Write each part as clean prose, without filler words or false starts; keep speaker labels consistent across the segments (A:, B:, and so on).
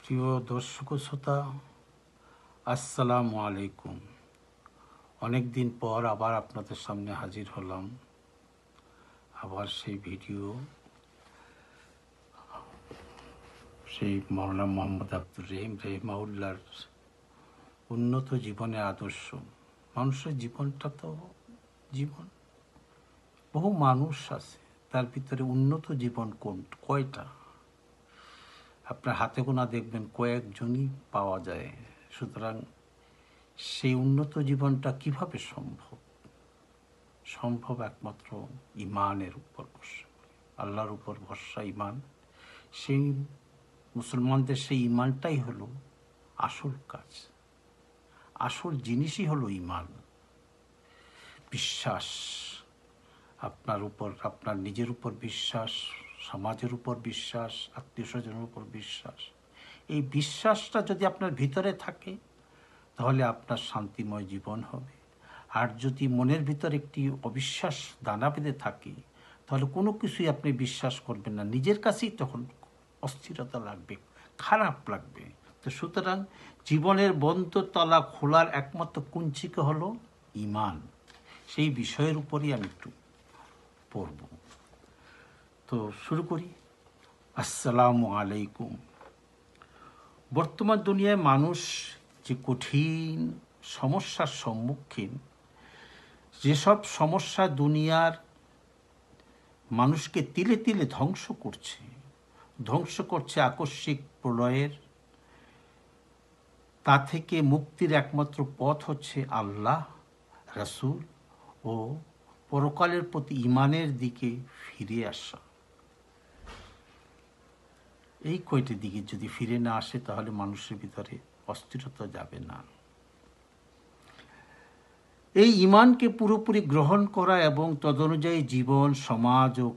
A: প্রিয় দর্শক শ্রোতা, আসসালামু আলাইকুম। অনেক দিন পর আবার আপনাদের সামনে হাজির হলাম। আবার সেই ভিডিও, সেই মৌলানা মোহাম্মদ আব্দুর রহিম রহিমাউল্লাহর উন্নত জীবনের আদর্শ। মানুষের জীবনটা তো জীবন, বহু মানুষ আছে, তার ভিতরে উন্নত জীবন কয়টা? আপনার হাতে গোনা দেখবেন কয়েকজনই পাওয়া যায়। সুতরাং সেই উন্নত জীবনটা কিভাবে সম্ভব একমাত্র ইমানের উপর ভরসা, আল্লাহর উপর ভরসা, ইমান। সেই মুসলমানদের সেই ইমানটাই হলো আসল কাজ, আসল জিনিসই হলো ইমান। বিশ্বাস, আপনার উপর, আপনার নিজের উপর বিশ্বাস, সমাজের উপর বিশ্বাস, আত্মীয় স্বজনের উপর বিশ্বাস। এই বিশ্বাসটা যদি আপনার ভিতরে থাকে তাহলে আপনার শান্তিময় জীবন হবে। আর যদি মনের ভিতর একটি অবিশ্বাস দানা বেঁধে থাকে তাহলে কোনো কিছুই আপনি বিশ্বাস করবেন না, নিজের কাছেই তখন অস্থিরতা লাগবে, খারাপ লাগবে। তো সুতরাং জীবনের বন্ধ তালা খোলার একমাত্র কুঞ্চিকা হলো ইমান। সেই বিষয়ের উপরই আমি একটু পড়ব। তো শুরু করি। আসসালামু আলাইকুম। বর্তমান দুনিয়ায় মানুষ যে কঠিন সমস্যার সম্মুখীন, যেসব সমস্যা দুনিয়ার মানুষকে তিলে তিলে ধ্বংস করছে আকস্মিক প্রলয়ের, তা থেকে মুক্তির একমাত্র পথ হচ্ছে আল্লাহ, রাসূল ও পরকালের প্রতি ইমানের দিকে ফিরে আসা। এই কয়টি দিকে যদি ফিরে না আসে তাহলে মানুষের ভিতরে অস্থিরতা যাবে না। এই ইমানকে পুরোপুরি গ্রহণ করা এবং তদনুযায়ী জীবন, সমাজ ও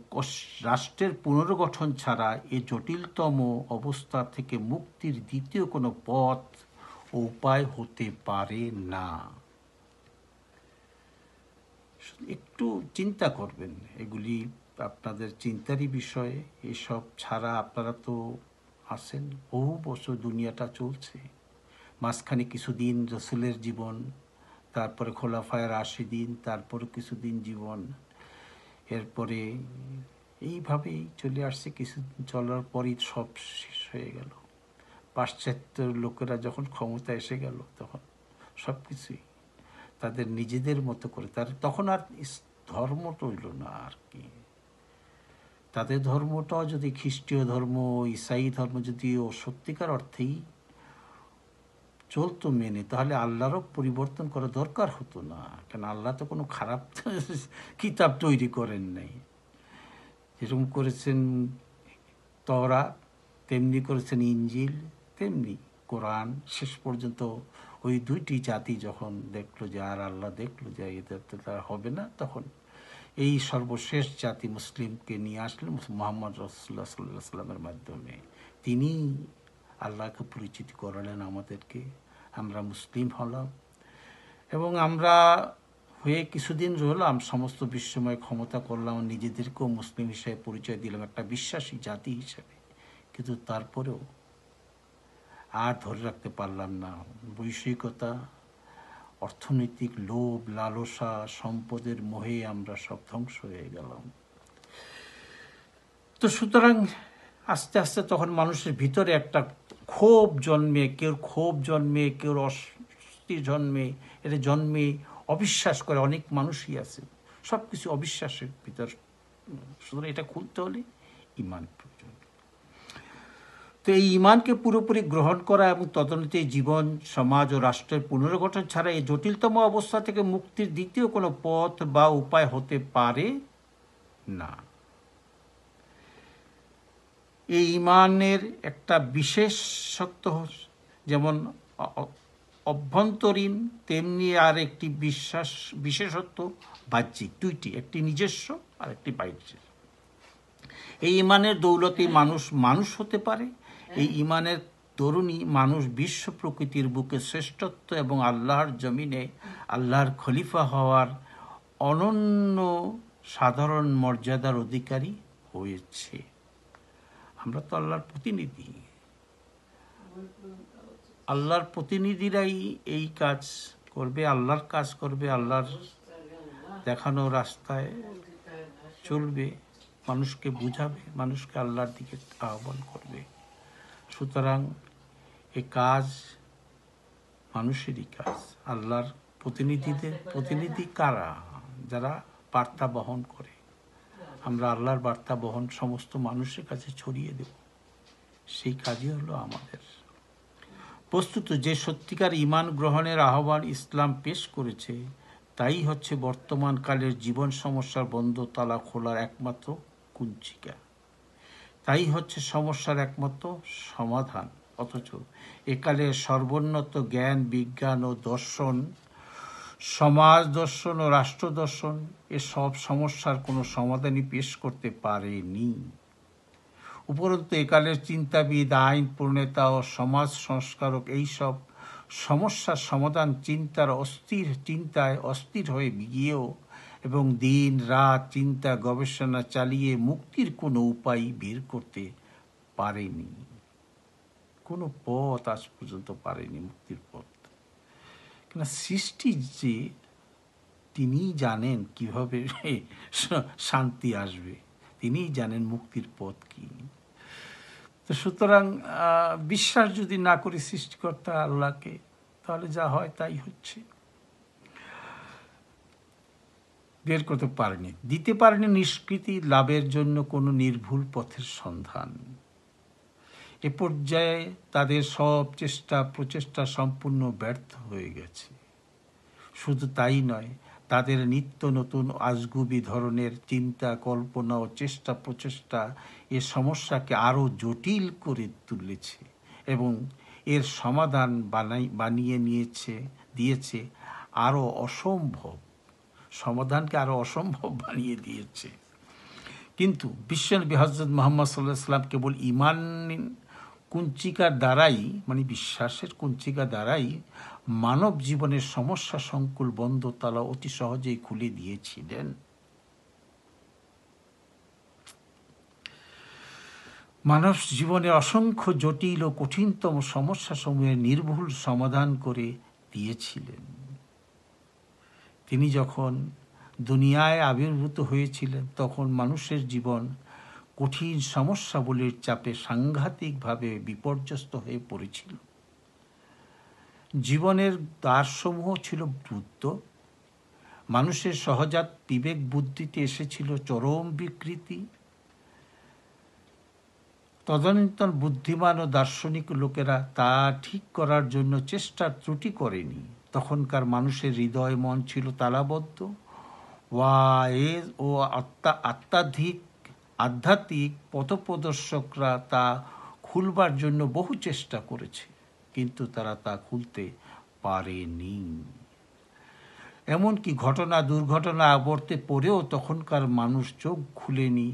A: রাষ্ট্রের পুনর্গঠন ছাড়া এই জটিলতম অবস্থা থেকে মুক্তির দ্বিতীয় কোনো পথ ও উপায় হতে পারে না। একটু চিন্তা করবেন, এগুলি আপনাদের চিন্তারই বিষয়। এসব ছাড়া আপনারা তো আছেন, বহু বছর দুনিয়াটা চলছে। মাঝখানে কিছুদিন রসুলের জীবন, তারপরে খোলাফায়ে রাশিদিন, তারপরে কিছুদিন জীবন, এরপরে এইভাবেই চলে আসছে। কিছুদিন চলার পরই সব শেষ হয়ে গেল। পাশ্চাত্য লোকেরা যখন ক্ষমতা এসে গেল তখন সব কিছুই তাদের নিজেদের মতো করে, তখন আর ধর্ম রইল না আর কি। তাদের ধর্মটাও যদি খ্রিস্টীয় ধর্ম, ঈসাই ধর্ম যদি ও সত্যিকার অর্থেই চলতো মেনে, তাহলে আল্লাহরও পরিবর্তন করা দরকার হতো না। কেন, আল্লাহ তো কোনো খারাপ কিতাব তৈরি করেন নাই। যেরকম করেছেন তওরাত, তেমনি করেছেন ইনজিল, তেমনি কোরআন। শেষ পর্যন্ত ওই দুইটি জাতি যখন দেখলো যে আর আল্লাহ দেখলো যে এদের তো তার হবে না, তখন এই সর্বশেষ জাতি মুসলিমকে নিয়ে আসলেন মুহাম্মদ রাসূলুল্লাহ সাল্লাল্লাহু আলাইহি সাল্লামের মাধ্যমে। তিনি আল্লাহকে পরিচিত করালেন আমাদেরকে, আমরা মুসলিম হলাম এবং আমরা হয়ে কিছুদিন রইলাম, সমস্ত বিশ্বময় ক্ষমতা করলাম, নিজেদেরকেও মুসলিম হিসেবে পরিচয় দিলাম, একটা বিশ্বাসী জাতি হিসেবে। কিন্তু তারপরেও আর ধরে রাখতে পারলাম না। বৈষয়িকতা, অর্থনৈতিক লোভ, লালসা, সম্পদের মোহে আমরা সব ধ্বংস হয়ে গেলাম। তো সুতরাং আস্তে আস্তে তখন মানুষের ভিতরে একটা ক্ষোভ জন্মে, কেউ অস্থির জন্মে অবিশ্বাস করে। অনেক মানুষই আছে, সব কিছু অবিশ্বাসের ভিতর। সুতরাং এটা খুলতে হলে ইমান প্রয়োজন। তো এই ইমানকে পুরোপুরি গ্রহণ করা এবং তদনুযায়ী জীবন, সমাজ ও রাষ্ট্রের পুনর্গঠন ছাড়া এই জটিলতম অবস্থা থেকে মুক্তির দ্বিতীয় কোনো পথ বা উপায় হতে পারে না। এই ইমানের একটা বিশেষত্ব, যেমন অভ্যন্তরীণ, তেমনি আর একটি বিশেষত্ব বাহ্যিক, দুইটি, একটি নিজস্ব আর একটি বাহ্যিক। এই ইমানের দৌলতেই মানুষ হতে পারে। এই ইমানের তরুণী মানুষ বিশ্ব প্রকৃতির বুকে শ্রেষ্ঠত্ব এবং আল্লাহর জমিনে আল্লাহর খলিফা হওয়ার অনন্য সাধারণ মর্যাদার অধিকারী হয়েছে। আমরা তো আল্লাহর প্রতিনিধি, আল্লাহর প্রতিনিধিরাই এই কাজ করবে, আল্লাহর কাজ করবে, আল্লাহর দেখানো রাস্তায় চলবে, মানুষকে বুঝাবে, মানুষকে আল্লাহর দিকে আহ্বান করবে। সুতরাং এ কাজ মানুষেরই কাজ। আল্লাহর প্রতিনিধি কারা? যারা বার্তা বহন করে। আমরা আল্লাহর বার্তা বহন সমস্ত মানুষের কাছে ছড়িয়ে দেব, সেই কাজই হলো আমাদের। বস্তুত যে সত্যিকার ঈমান গ্রহণের আহ্বান ইসলাম পেশ করেছে, তাই হচ্ছে বর্তমান কালের জীবন সমস্যার বন্ধ তালা খোলার একমাত্র কুঞ্চিকা, তাই হচ্ছে সমস্যার একমাত্র সমাধান। অথচ একালের সর্বোন্নত জ্ঞান, বিজ্ঞান ও দর্শন, সমাজ দর্শন ও রাষ্ট্র দর্শন এসব সমস্যার কোনো সমাধানই পেশ করতে পারেনি। উপরন্তু একালের চিন্তাবিদ, আইন প্রণেতা ও সমাজ সংস্কারক এইসব সমস্যার সমাধান চিন্তায় অস্থির হয়ে গিয়েও এবং দিন রাত চিন্তা গবেষণা চালিয়ে মুক্তির কোনো উপায় বের করতে পারেনি। কোনো পথ আজ পর্যন্ত পারেনি, মুক্তির পথ। কেন? সৃষ্টি যে তিনিই জানেন কিভাবে শান্তি আসবে, তিনিই জানেন মুক্তির পথ কি। তো সুতরাং বিশ্বাস যদি না করি সৃষ্টিকর্তা আল্লাহকে, তাহলে যা হয় তাই হচ্ছে। বের করতে পারেনি, দিতে পারেনি নিষ্কৃতি লাভের জন্য কোনো নির্ভুল পথের সন্ধান। এ পর্যায়ে তাদের সব প্রচেষ্টা সম্পূর্ণ ব্যর্থ হয়ে গেছে। শুধু তাই নয়, তাদের নিত্য নতুন আজগুবি ধরনের চিন্তা, কল্পনা ও প্রচেষ্টা এ সমস্যাকে আরও জটিল করে তুলেছে এবং এর সমাধান বানিয়ে দিয়েছে আরও অসম্ভব। সমাধানকে আরও অসম্ভব বানিয়ে দিয়েছে। কিন্তু বিশ্বনবী হযরত মুহাম্মদ সাল্লাল্লাহু আলাইহি ওয়াসাল্লাম কেবল ঈমান কুঞ্চিকার দ্বারাই, মানে বিশ্বাসের কুঞ্চিকা দ্বারাই মানব জীবনের সমস্যা সংকুল বন্ধ তালা অতি সহজেই খুলে দিয়েছিলেন। মানব জীবনের অসংখ্য জটিল ও কঠিনতম সমস্যা সমূহের নির্ভুল সমাধান করে দিয়েছিলেন। তিনি যখন দুনিয়ায় আবির্ভূত হয়েছিলেন, তখন মানুষের জীবন কঠিন সমস্যাবলীর চাপে সাংঘাতিকভাবে বিপর্যস্ত হয়ে পড়েছিল। জীবনের দ্বারসমূহ ছিল রুদ্ধ, মানুষের সহজাত বিবেক বুদ্ধিতে এসেছিল চরম বিকৃতি। তদানীন্তন বুদ্ধিমান ও দার্শনিক লোকেরা তা ঠিক করার জন্য চেষ্টার ত্রুটি করেনি। তখনকার মানুষের হৃদয় মন ছিল তালাবদ্ধ, ও আধ্যাত্মিক পথপ্রদর্শকরা তা খুলবার জন্য বহু চেষ্টা করেছে, কিন্তু তারা তা খুলতে পারেনি। এমনকি দুর্ঘটনা আবর্তে পড়েও তখনকার মানুষ চোখ খুলেনি,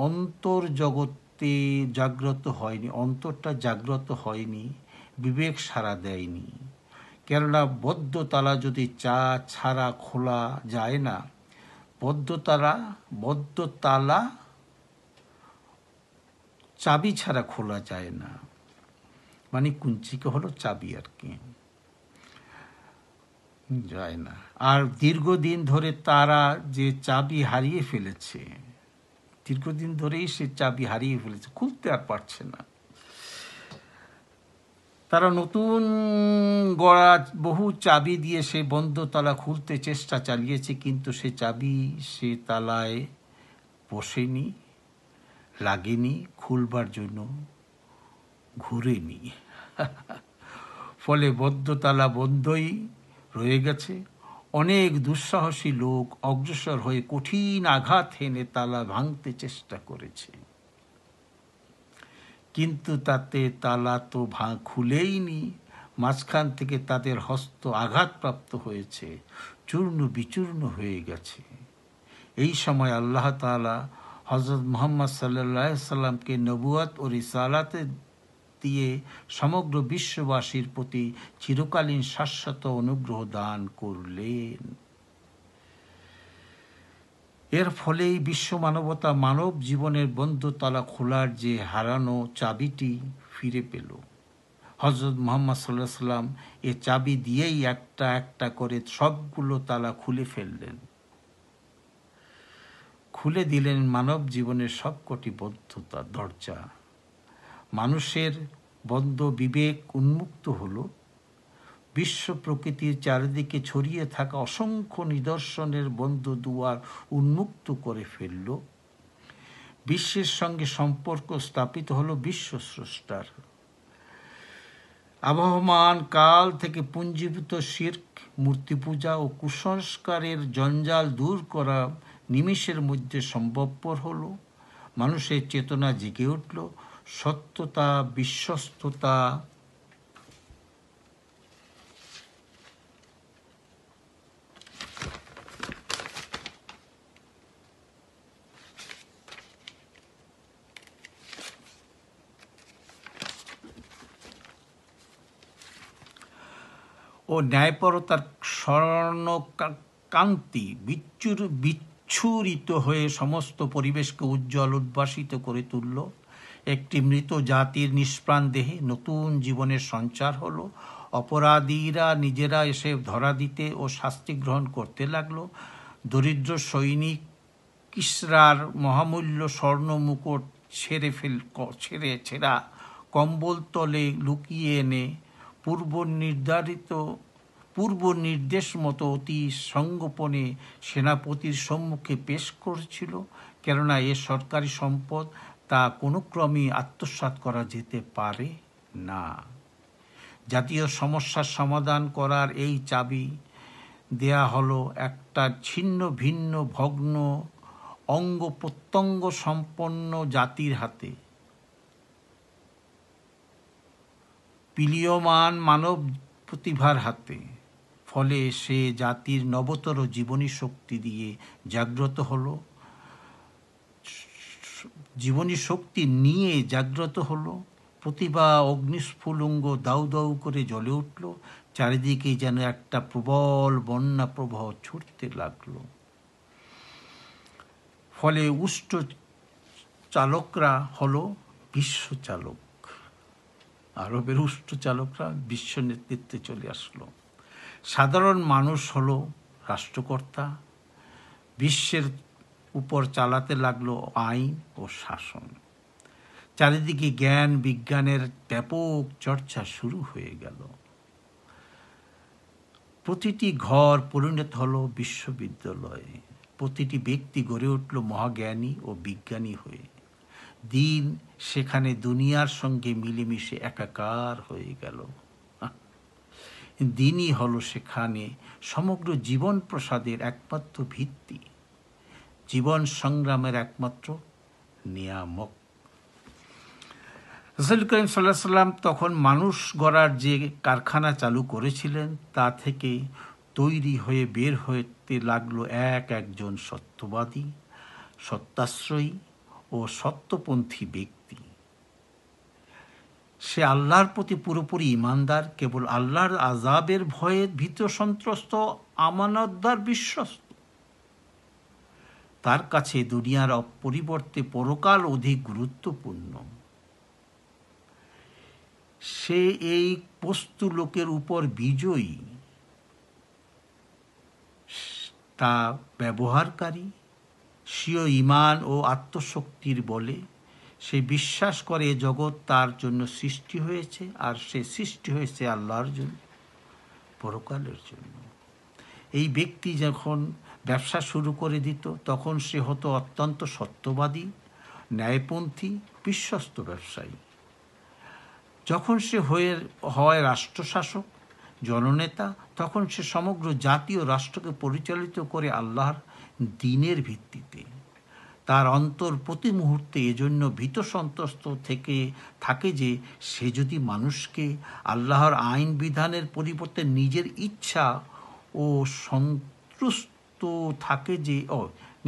A: অন্তর্জগতে জাগ্রত হয়নি, অন্তরটা জাগ্রত হয়নি, বিবেক সাড়া দেয়নি। কেননা বদ্ধ তালা যদি ছাড়া খোলা যায় না, বদ্ধ তালা চাবি ছাড়া খোলা যায় না। মানে কুঞ্চিকা হলো চাবি আর কি, যায় না। আর দীর্ঘদিন ধরে তারা যে চাবি হারিয়ে ফেলেছে, দীর্ঘদিন ধরেই সে চাবি হারিয়ে ফেলেছে, খুলতে আর পারছে না। তারা নতুন গড়া বহু চাবি দিয়ে সে বন্ধ তালা খুলতে চেষ্টা চালিয়েছে, কিন্তু সে চাবি সে তালায় বসেনি, লাগেনি, খুলবার জন্য ঘুরেনি। ফলে বদ্ধ তালা বন্ধই রয়ে গেছে। অনেক দুঃসাহসী লোক অগ্রসর হয়ে কঠিন আঘাত হেনে তালা ভাঙতে চেষ্টা করেছে, কিন্তু তাতে তালা তো খুলেইনি। মাঝখান থেকে তাদের হস্ত আঘাতপ্রাপ্ত হয়েছে, চূর্ণ বিচূর্ণ হয়ে গেছে। এই সময় আল্লাহ তাআলা হযরত মুহাম্মদ সাল্লাল্লাহু আলাইহি সাল্লামকে নবুয়ত ও রিসালাতে দিয়ে সমগ্র বিশ্ববাসীর প্রতি চিরকালীন শাশ্বত অনুগ্রহ দান করলেন। এর ফলেই বিশ্ব মানবতা মানব জীবনের বন্ধ তালা খোলার যে হারানো চাবিটি ফিরে পেল। হযরত মুহাম্মদ সাল্লাল্লাহু আলাইহি ওয়াসাল্লাম এ চাবি দিয়েই একটা একটা করে সবগুলো তালা খুলে ফেললেন, খুলে দিলেন মানব জীবনের সবকটি বদ্ধতা দরজা। মানুষের বদ্ধ বিবেক উন্মুক্ত হলো, বিশ্ব প্রকৃতির চারিদিকে ছড়িয়ে থাকা অসংখ্য নিদর্শনের বন্ধ দুয়ার উন্মুক্ত করে ফেলল। বিশ্বের সঙ্গে সম্পর্ক স্থাপিত হলো বিশ্ব স্রষ্টার। আবহমান কাল থেকে পুঞ্জীভূত শিরক, মূর্তি পূজা ও কুসংস্কারের জঞ্জাল দূর করা নিমেষের মধ্যে সম্ভবপর হলো। মানুষের চেতনা জেগে উঠল, সত্যতা, বিশ্বস্ততা, ও ন্যায়পরতার স্বর্ণকান্তি বিচ্ছুরিত হয়ে সমস্ত পরিবেশকে উজ্জ্বল উদ্ভাসিত করে তুলল। একটি মৃত জাতির নিষ্প্রাণ দেহে নতুন জীবনের সঞ্চার হলো। অপরাধীরা নিজেরা এসে ধরা দিতে ও শাস্তি গ্রহণ করতে লাগলো। দরিদ্র সৈনিক কিসরার মহামূল্য স্বর্ণ মুকুট ছেঁড়া কম্বল তলে লুকিয়ে এনে পূর্ব নির্দেশ মতো অতি সংগোপনে সেনাপতির সম্মুখে পেশ করেছিল, কেননা এ সরকারি সম্পদ, তা কোনো ক্রমেই আত্মসাৎ করা যেতে পারে না। জাতীয় সমস্যার সমাধান করার এই চাবি দেয়া হলো একটা ছিন্ন ভিন্ন ভগ্ন অঙ্গ প্রত্যঙ্গ সম্পন্ন জাতির হাতে। পিলিয়মান মানব প্রতিভার হাতে। ফলে সে জাতির নবতর জীবনী শক্তি দিয়ে জাগ্রত হলো, জীবনী শক্তি নিয়ে জাগ্রত হলো। প্রতিভা অগ্নিস্ফুলিঙ্গ দাউ দাউ করে জ্বলে উঠল। চারিদিকে যেন একটা প্রবল বন্যা প্রবাহ ছুটতে লাগলো। ফলে উষ্ট চালকরা হলো বিশ্বচালক। আরবের উষ্ট চালকরা বিশ্ব নেতৃত্বে চলে আসলো। সাধারণ মানুষ হলো রাষ্ট্রকর্তা। বিশ্বের উপর চালাতে লাগলো আইন ও শাসন। চারিদিকে জ্ঞান বিজ্ঞানের ব্যাপক চর্চা শুরু হয়ে গেল। প্রতিটি ঘর পরিণত হলো বিশ্ববিদ্যালয়ে। প্রতিটি ব্যক্তি গড়ে উঠল মহাজ্ঞানী ও বিজ্ঞানী হয়ে। দিন সেখানে দুনিয়ার সঙ্গে মিলেমিশে একাকার হয়ে গেল। দিনই হলো সেখানে সমগ্র জীবন প্রসাদের একমাত্র ভিত্তি, জীবন সংগ্রামের একমাত্র নিয়ামক। রাসূল করিম সাল্লাল্লাহু আলাইহি ওয়াসাল্লাম তখন মানুষ গড়ার যে কারখানা চালু করেছিলেন, তা থেকে তৈরি হয়ে বের হতে লাগলো একজন সত্যবাদী, সত্যাশ্রয়ী ও সত্যপন্থী ব্যক্তি। সে আল্লাহর প্রতি পুরোপুরি ঈমানদার, কেবল আল্লাহর আযাবের ভয়ে ভীত সন্ত্রস্ত, আমানতদার, বিশ্বস্ত। তার কাছে দুনিয়ার পরিবর্তে পরকাল অধিক গুরুত্বপূর্ণ। সে এই বস্তু লোকের উপর বিজয়ী, তা ব্যবহারকারী। স্বীয় ঈমান ও আত্মশক্তির বলে সে বিশ্বাস করে জগৎ তার জন্য সৃষ্টি হয়েছে, আর সে সৃষ্টি হয়েছে আল্লাহর জন্য, পরকালের জন্য। এই ব্যক্তি যখন ব্যবসা শুরু করে দিত, তখন সে হতো অত্যন্ত সত্যবাদী, ন্যায়পন্থী, বিশ্বস্ত ব্যবসায়ী। যখন সে হয় রাষ্ট্রশাসক, জননেতা, তখন সে সমগ্র জাতীয় রাষ্ট্রকে পরিচালিত করে আল্লাহর দ্বীনের ভিত্তিতে। তার অন্তর প্রতি মুহূর্তে এজন্য ভীত সন্ত্রস্ত থাকে যে সে যদি মানুষকে আল্লাহর আইন বিধানের পরিবর্তে নিজের ইচ্ছা ও সন্তুষ্ট থাকে যে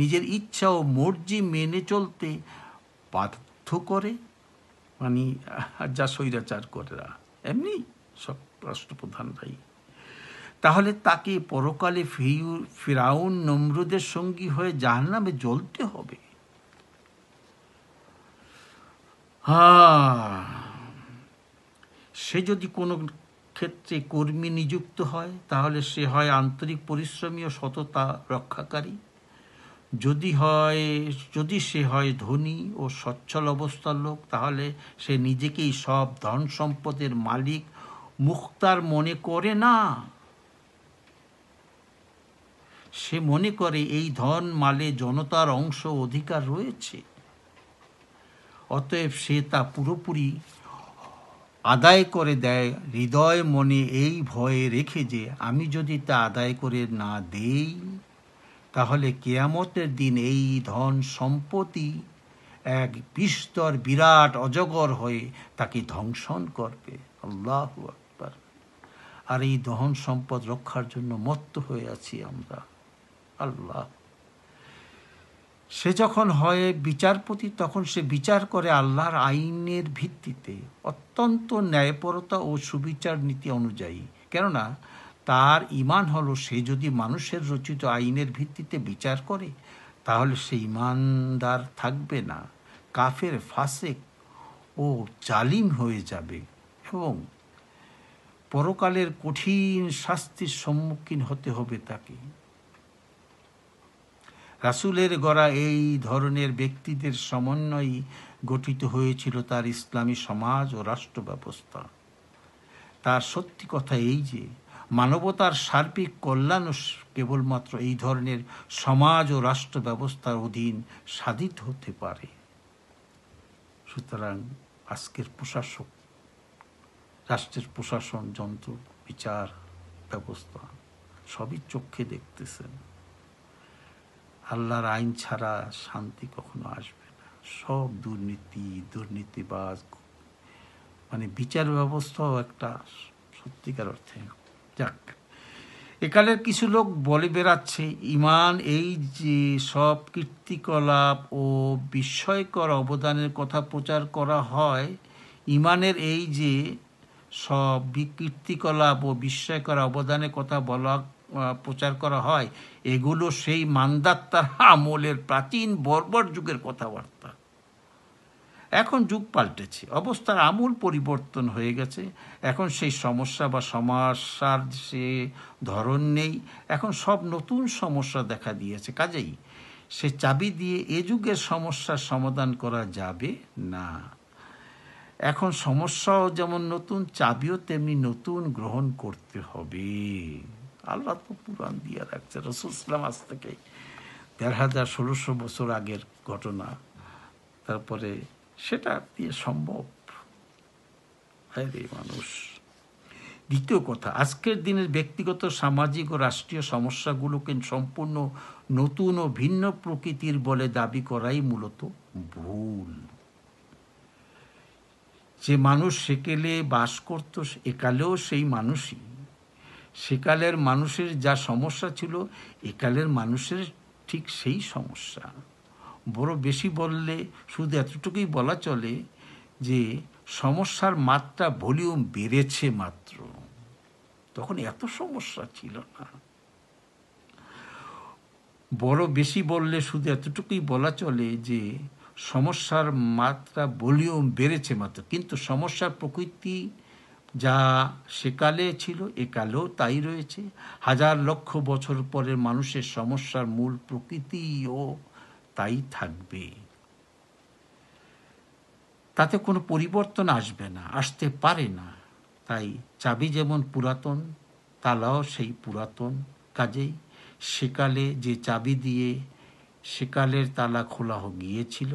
A: নিজের ইচ্ছা ও মর্জি মেনে চলতে বাধ্য করে, মানে যা স্বৈরাচার করে এমনি সব রাষ্ট্রপ্রধানরাই, তাহলে তাকে পরকালে ফিরাউন নমরুদের সঙ্গী হয়ে জাহান্নামে জ্বলতে হবে। সে যদি কোনো ক্ষেত্রে কর্মী নিযুক্ত হয় তাহলে সে হয় আন্তরিক পরিশ্রমী ও সততা রক্ষাকারী। যদি সে হয় ধনী ও সচ্ছল অবস্থার লোক তাহলে সে নিজেকেই সব ধন সম্পদের মালিক মুখতার মনে করে না। সে মনে করে এই ধন মালে জনতার অংশ অধিকার রয়েছে, অতএব সে তা পুরোপুরি আদায় করে দেয় হৃদয় মনে এই ভয়ে রেখে যে আমি যদি তা আদায় করে না দেই তাহলে কিয়ামতের দিন এই ধন সম্পত্তি এক বিস্তর বিরাট অজগর হয়ে তাকে ধ্বংসন করবে। আল্লাহু আকবার। আর এই ধন সম্পদ রক্ষার জন্য মত্ত হয়ে আছি আমরা। আল্লাহ, সে যখন হয় বিচারপতি তখন সে বিচার করে আল্লাহর আইনের ভিত্তিতে অত্যন্ত ন্যায়পরতা ও সুবিচার নীতি অনুযায়ী। কেননা তার ঈমান হলো সে যদি মানুষের রচিত আইনের ভিত্তিতে বিচার করে তাহলে সে ঈমানদার থাকবে না, কাফের, ফাসেক ও জালিম হয়ে যাবে এবং পরকালের কঠিন শাস্তির সম্মুখীন হতে হবে তাকে। রাসূলের গড়া এই ধরনের ব্যক্তিদের সমন্বয়ে গঠিত হয়েছিল তার ইসলামী সমাজ ও রাষ্ট্র ব্যবস্থা। তার সত্যি কথা এই যে মানবতার সার্বিক কল্যাণ কেবলমাত্র এই ধরনের সমাজ ও রাষ্ট্র ব্যবস্থার অধীন সাধিত হতে পারে। সুতরাং আজকের প্রশাসক, রাষ্ট্রের প্রশাসন যন্ত্র, বিচার ব্যবস্থা সবই চোখে দেখতেছেন। আল্লাহর আইন ছাড়া শান্তি কখনো আসবে না। সব দুর্নীতিবাজ, মানে বিচার ব্যবস্থাও একটা সত্যিকার অর্থে। যাক, একালের কিছু লোক বলে বেড়াচ্ছে ঈমান এই যে সব কীর্তিকলাপ ও বিস্ময়কর অবদানের কথা প্রচার করা হয়, ঈমানের এই যে সব কীর্তিকলাপ ও বিস্ময়কর অবদানের কথা প্রচার করা হয় এগুলো সেই মান্দাত্তার আমলের প্রাচীন বর্বর যুগের কথাবার্তা। এখন যুগ পাল্টেছে, অবস্থার আমূল পরিবর্তন হয়ে গেছে। এখন সেই সমস্যা বা সমস্যার সে ধরন নেই, এখন সব নতুন সমস্যা দেখা দিয়েছে। কাজেই সে চাবি দিয়ে এ যুগের সমস্যার সমাধান করা যাবে না। এখন সমস্যাও যেমন নতুন, চাবিও তেমনি নতুন গ্রহণ করতে হবে। আল্লাহ তো পুরাণ দিয়ে রাখছে। রাসূল সাল্লাল্লাহু আলাইহি ওয়াসাল্লাম আজ থেকে ১৩,০০০-১৬০০ বছর আগের ঘটনা, তারপরে সেটা দিয়ে সম্ভব। মানুষ। দ্বিতীয় কথা, আজকের দিনের ব্যক্তিগত, সামাজিক ও রাষ্ট্রীয় সমস্যাগুলোকে সম্পূর্ণ নতুন ও ভিন্ন প্রকৃতির বলে দাবি করাই মূলত ভুল। যে মানুষ সেকালে বাস করত একালেও সেই মানুষই। সেকালের মানুষের যা সমস্যা ছিল একালের মানুষের ঠিক সেই সমস্যা। বড় বেশি বললে শুধু এতটুকুই বলা চলে যে সমস্যার মাত্রা, ভলিউম বেড়েছে মাত্র, তখন এত সমস্যা ছিল না। বড় বেশি বললে শুধু এতটুকুই বলা চলে যে সমস্যার মাত্রা, ভলিউম বেড়েছে মাত্র, কিন্তু সমস্যার প্রকৃতি যা সেকালে ছিল একালেও তাই রয়েছে। হাজার লক্ষ বছর পরের মানুষের সমস্যার মূল প্রকৃতিও তাই থাকবে। তাতে কোনো পরিবর্তন আসবে না, আসতে পারে না। তাই চাবি যেমন পুরাতন, তালাও সেই পুরাতন। কাজেই সেকালে যে চাবি দিয়ে সেকালের তালা খোলা গিয়েছিল,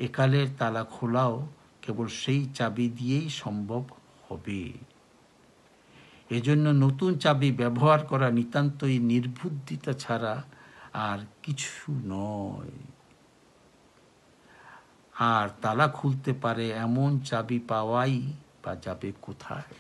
A: একালের তালা খোলাও কেবল সেই চাবি দিয়েই সম্ভব হবে। এজন্য নতুন চাবি ব্যবহার করা নিতান্তই নির্বুদ্ধিতা ছাড়া আর কিছু নয়। আর তালা খুলতে পারে এমন চাবি পাওয়াই বা যাবে কোথায়?